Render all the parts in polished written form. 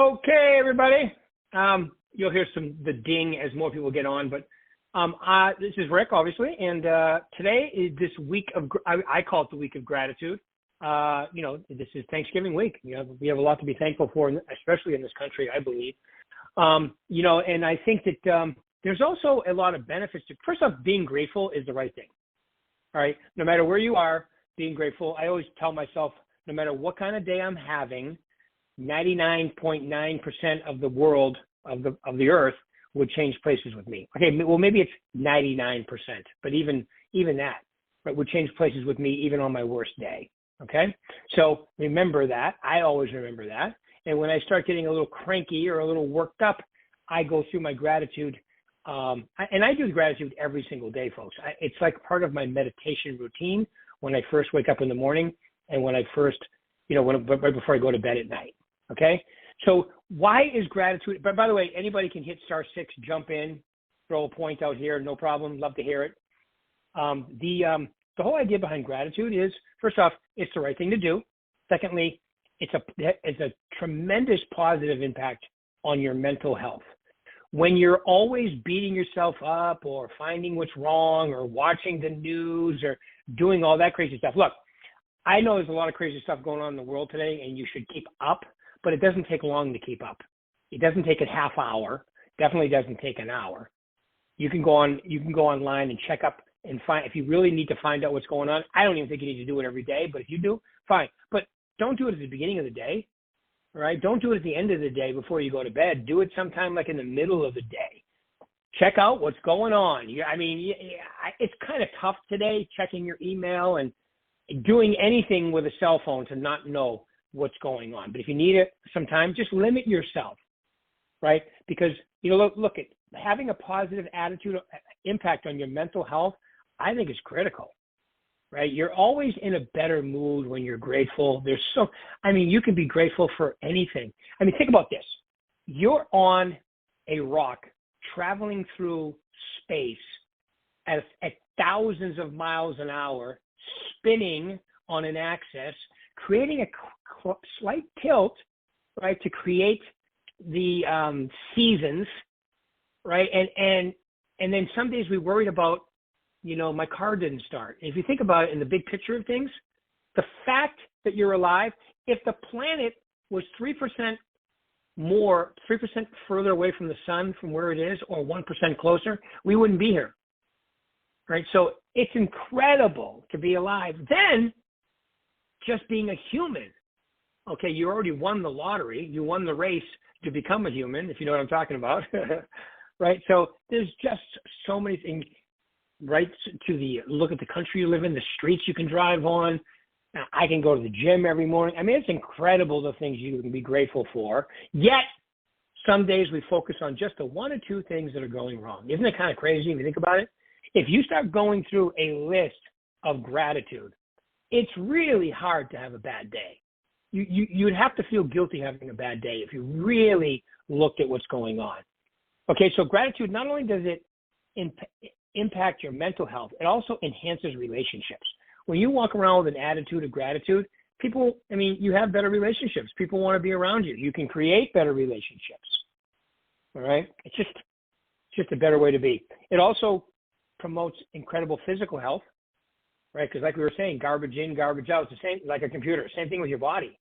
Okay, everybody. You'll hear the ding as more people get on, but this is Rick, obviously, and today is this week of I call it the week of gratitude. This is Thanksgiving week. We have a lot to be thankful for, especially in this country, I believe. And I think that there's also a lot of benefits to. First off, being grateful is the right thing. All right, no matter where you are, being grateful. I always tell myself, no matter what kind of day I'm having, 99.9% of the world of the earth would change places with me. Okay, well maybe it's 99%, but even that, right, would change places with me even on my worst day. Okay, so remember that. I always remember that. And when I start getting a little cranky or a little worked up, I go through my gratitude. And I do gratitude every single day, folks. It's like part of my meditation routine when I first wake up in the morning and when I first, right before I go to bed at night. Okay, so why is gratitude? But by the way, anybody can hit *6, jump in, throw a point out here, no problem. Love to hear it. The whole idea behind gratitude is, first off, it's the right thing to do. Secondly, it's a tremendous positive impact on your mental health. When you're always beating yourself up or finding what's wrong or watching the news or doing all that crazy stuff, look, I know there's a lot of crazy stuff going on in the world today, and you should keep up. But it doesn't take long to keep up. It doesn't take a half hour. Definitely doesn't take an hour. You can go online and check up and find, if you really need to find out what's going on. I don't even think you need to do it every day, but if you do, fine. But don't do it at the beginning of the day, right? Don't do it at the end of the day before you go to bed. Do it sometime like in the middle of the day. Check out what's going on. It's kind of tough today checking your email and doing anything with a cell phone to not know what's going on. But if you need it sometime, just limit yourself, right? Because, look at having a positive attitude impact on your mental health, I think is critical, right? You're always in a better mood when you're grateful. You can be grateful for anything. Think about this. You're on a rock traveling through space at thousands of miles an hour, spinning on an axis, creating a slight tilt, right, to create the seasons, right? And then some days we worried about, my car didn't start. If you think about it in the big picture of things, the fact that you're alive, if the planet was 3% further away from the sun from where it is, or 1% closer, we wouldn't be here, right? So it's incredible to be alive. Then just being a human. Okay, you already won the lottery. You won the race to become a human, if you know what I'm talking about, right? So there's just so many things, right? Look at the country you live in, the streets you can drive on. I can go to the gym every morning. It's incredible the things you can be grateful for. Yet, some days we focus on just the one or two things that are going wrong. Isn't it kind of crazy if you think about it? If you start going through a list of gratitude, it's really hard to have a bad day. You'd have to feel guilty having a bad day if you really looked at what's going on. Okay, so gratitude, not only does it impact your mental health, it also enhances relationships. When you walk around with an attitude of gratitude, people, you have better relationships. People want to be around you. You can create better relationships. All right? It's just a better way to be. It also promotes incredible physical health, right? Because like we were saying, garbage in, garbage out. It's the same, like a computer. Same thing with your body.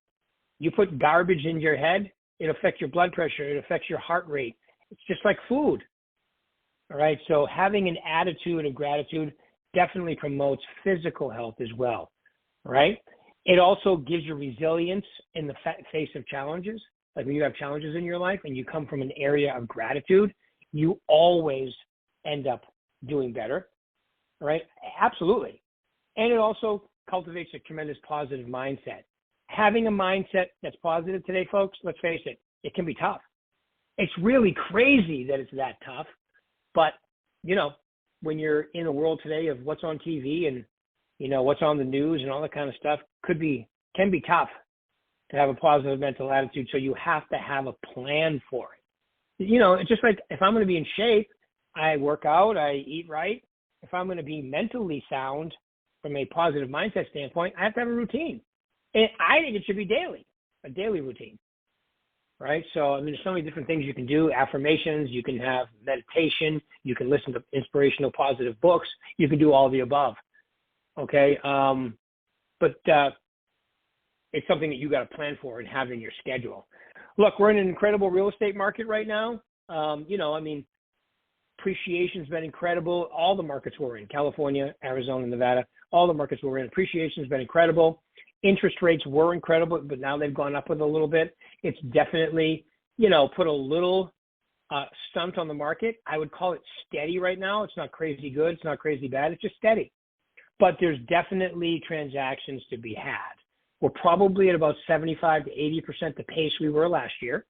You put garbage in your head, it affects your blood pressure. It affects your heart rate. It's just like food. All right. So having an attitude of gratitude definitely promotes physical health as well. All right. It also gives you resilience in the face of challenges. Like when you have challenges in your life and you come from an area of gratitude, you always end up doing better. All right. Absolutely. And it also cultivates a tremendous positive mindset. Having a mindset that's positive today, folks, let's face it, it can be tough. It's really crazy that it's that tough. But, when you're in a world today of what's on TV and, what's on the news and all that kind of stuff, can be tough to have a positive mental attitude. So you have to have a plan for it. It's just like if I'm going to be in shape, I work out, I eat right. If I'm going to be mentally sound from a positive mindset standpoint, I have to have a routine. And I think it should be daily, a daily routine. right? So, I mean, there's so many different things you can do. Affirmations, you can have meditation, you can listen to inspirational, positive books, you can do all the above, okay? But it's something that you got to plan for and have in your schedule. Look, we're in an incredible real estate market right now. Appreciation's been incredible. All the markets we're in, California, Arizona, Nevada, all the markets we're in, appreciation's been incredible. Interest rates were incredible, but now they've gone up with a little bit. It's definitely, put a little stunt on the market. I would call it steady right now. It's not crazy good. It's not crazy bad. It's just steady. But there's definitely transactions to be had. We're probably at about 75 to 80% the pace we were last year,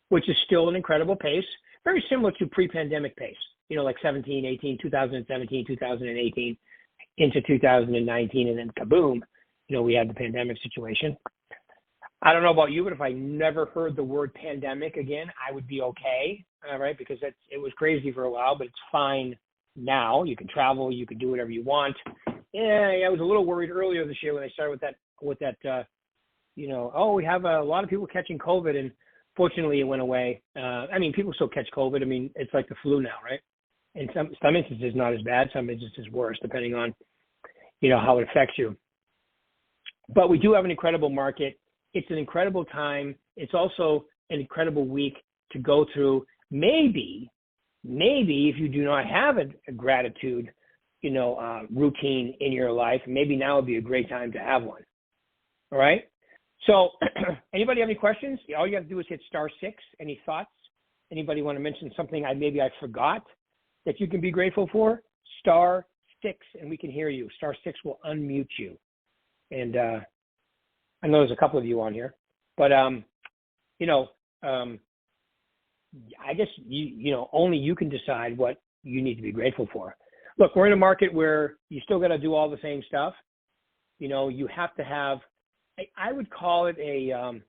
which is still an incredible pace, very similar to pre-pandemic pace, like 17, 18, 2017, 2018, into 2019, and then kaboom, we had the pandemic situation. I don't know about you, but if I never heard the word pandemic again, I would be okay, all right, because it was crazy for a while, but it's fine now. You can travel, you can do whatever you want. Yeah, I was a little worried earlier this year when I started with that, we have a lot of people catching COVID, and fortunately it went away. People still catch COVID. It's like the flu now, right? In some instances not as bad, some instances worse, depending on, how it affects you. But we do have an incredible market. It's an incredible time. It's also an incredible week to go through. Maybe if you do not have a gratitude, routine in your life, maybe now would be a great time to have one. All right. So anybody have any questions? All you have to do is hit *6. Any thoughts? Anybody want to mention something I forgot that you can be grateful for? *6, and we can hear you. *6 will unmute you. And I know there's a couple of you on here, but I guess only you can decide what you need to be grateful for. Look, we're in a market where you still got to do all the same stuff. You have to have, I would call it a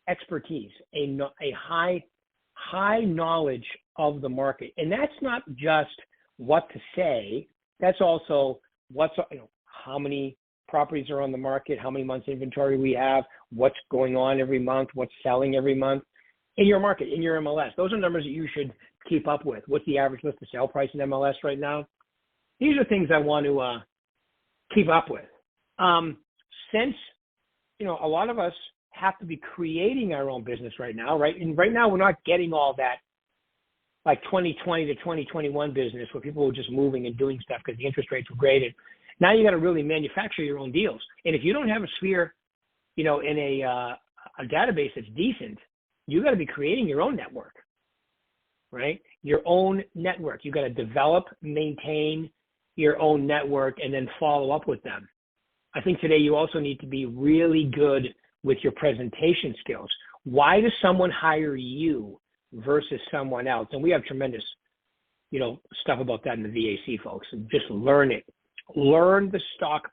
expertise, a high knowledge of the market, and that's not just what to say. That's also how many properties are on the market, how many months inventory we have, what's going on every month, what's selling every month in your market, in your MLS. Those are numbers that you should keep up with. What's the average list to sell price in MLS right now? These are things I want to keep up with. Since, a lot of us have to be creating our own business right now, right? And right now we're not getting all that like 2020 to 2021 business where people were just moving and doing stuff because the interest rates were great. And now you got to really manufacture your own deals. And if you don't have a sphere, in a database that's decent, you got to be creating your own network, right? Your own network. You got to develop, maintain your own network, and then follow up with them. I think today you also need to be really good with your presentation skills. Why does someone hire you versus someone else? And we have tremendous, stuff about that in the VAC, folks. And just learn it. Learn the stock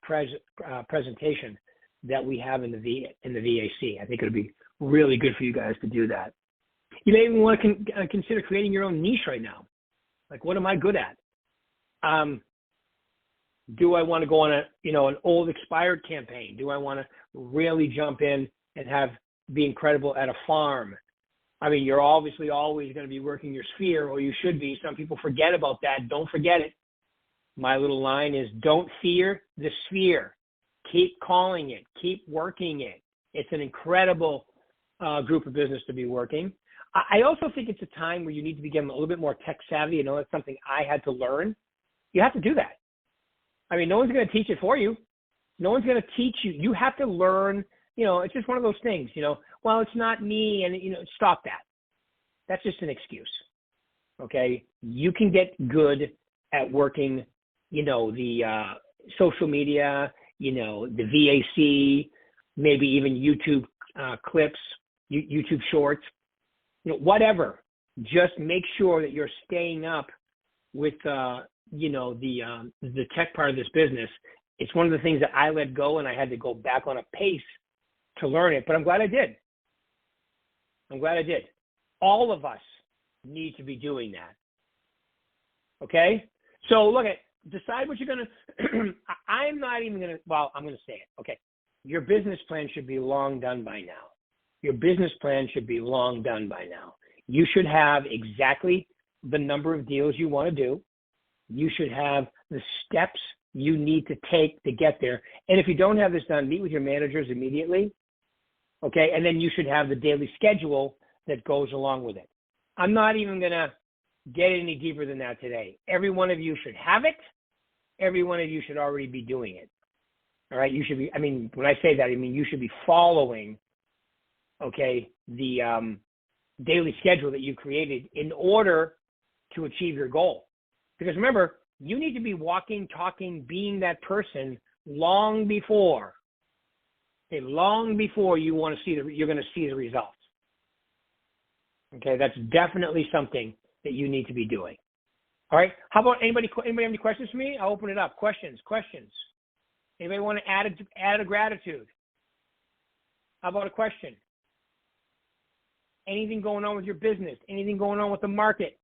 presentation that we have in the VAC. I think it would be really good for you guys to do that. You may even want to consider creating your own niche right now. Like, what am I good at? Do I want to go on an old expired campaign? Do I want to really jump in and be incredible at a farm? You're obviously always going to be working your sphere, or you should be. Some people forget about that. Don't forget it. My little line is, don't fear the sphere. Keep calling it. Keep working it. It's an incredible group of business to be working. I also think it's a time where you need to become a little bit more tech savvy. That's something I had to learn. You have to do that. No one's going to teach it for you. No one's going to teach you. You have to learn. It's just one of those things, well, it's not me, and, stop that. That's just an excuse, okay? You can get good at working, the social media, the VAC, maybe even YouTube clips, YouTube shorts, whatever. Just make sure that you're staying up with, the tech part of this business. It's one of the things that I let go, and I had to go back on a pace to learn it, but I'm glad I did. All of us need to be doing that. Okay? So look decide what you're going to, I'm not even going to, I'm going to say it. Okay. Your business plan should be long done by now. your business plan should be long done by now. You should have exactly the number of deals you want to do. You should have the steps you need to take to get there. And if you don't have this done, meet with your managers immediately. Okay. And then you should have the daily schedule that goes along with it. I'm not even going to get any deeper than that today. Every one of you should have it. Every one of you should already be doing it. All right. You should be, I mean, when I say that, I mean, you should be following, okay, the daily schedule that you created in order to achieve your goal. Because remember, you need to be walking, talking, being that person long before, okay, long before you want to see you're going to see the results. Okay, that's definitely something that you need to be doing. All right. How about anybody have any questions for me? I'll open it up. Questions. Anybody want to add a gratitude? How about a question? Anything going on with your business? Anything going on with the market?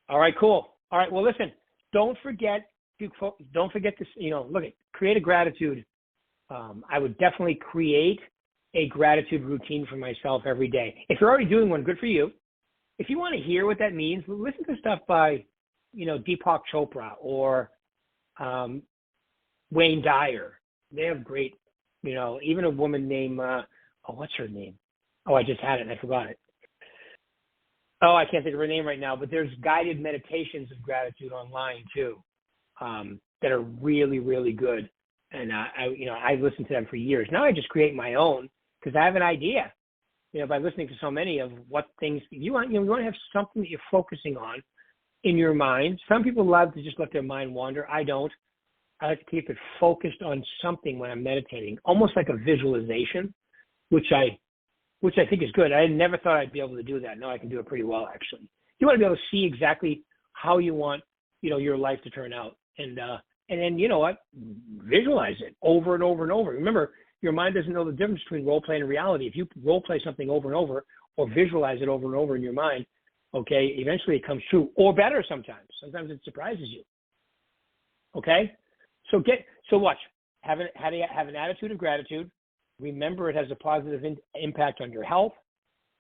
All right, cool. All right, well, listen, don't forget to, look at, create a gratitude. I would definitely create a gratitude routine for myself every day. If you're already doing one, good for you. If you want to hear what that means, listen to stuff by, Deepak Chopra or Wayne Dyer. They have great, even a woman named, what's her name? Oh, I just had it and I forgot it. Oh, I can't think of her name right now, but there's guided meditations of gratitude online too, that are really, really good. And I've listened to them for years. Now I just create my own because I have an idea, by listening to so many of what things you want. You want to have something that you're focusing on in your mind. Some people love to just let their mind wander. I don't. I like to keep it focused on something when I'm meditating, almost like a visualization, which I think is good. I never thought I'd be able to do that. Now I can do it pretty well, actually. You want to be able to see exactly how you want, your life to turn out. And then, you know what? Visualize it over and over and over. Remember, your mind doesn't know the difference between role play and reality. If you role play something over and over or visualize it over and over in your mind, okay, eventually it comes true or better sometimes. Sometimes it surprises you. Okay? So watch. Have an attitude of gratitude. Remember, it has a positive impact on your health.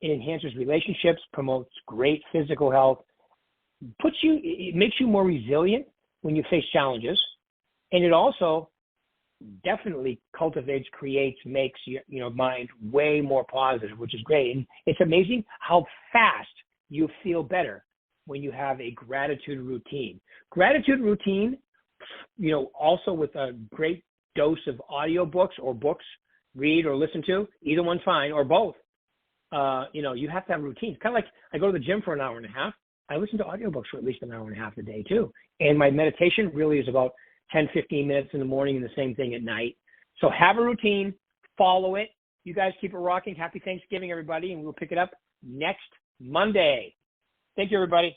It enhances relationships, promotes great physical health, it makes you more resilient when you face challenges, and it also definitely makes your mind way more positive, which is great. And it's amazing how fast you feel better when you have a gratitude routine. Gratitude routine, also with a great dose of audiobooks or books, read or listen to, either one's fine, or both. You have to have routines. Kind of like I go to the gym for an hour and a half. I listen to audiobooks for at least an hour and a half a day too. And my meditation really is about 10, 15 minutes in the morning and the same thing at night. So have a routine, follow it. You guys keep it rocking. Happy Thanksgiving, everybody. And we'll pick it up next Monday. Thank you, everybody.